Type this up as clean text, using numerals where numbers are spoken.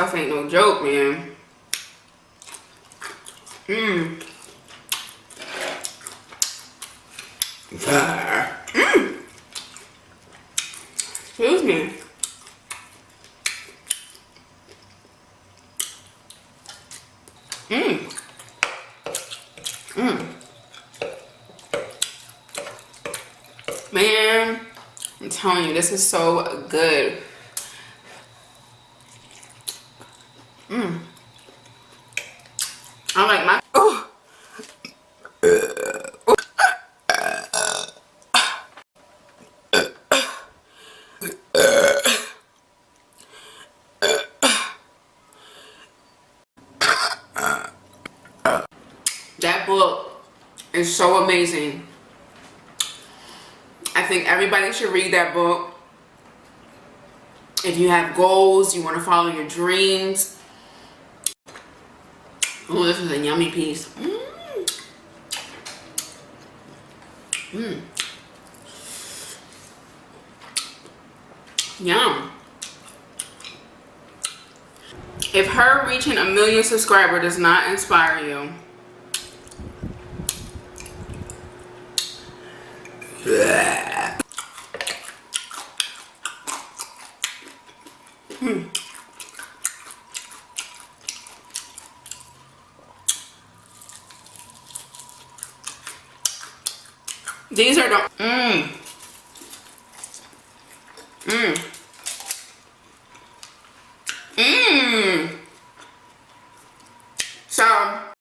stuff ain't no joke, man. Mmm. Mmm. Excuse me. Mmm. Mmm. Man, I'm telling you, this is so good. Mmm. I like my. Oh. That book is so amazing. I think everybody should read that book. If you have goals, you want to follow your dreams. Oh, this is a yummy piece. Mmm. Mmm. Yum. If her reaching 1 million subscribers does not inspire you, these are the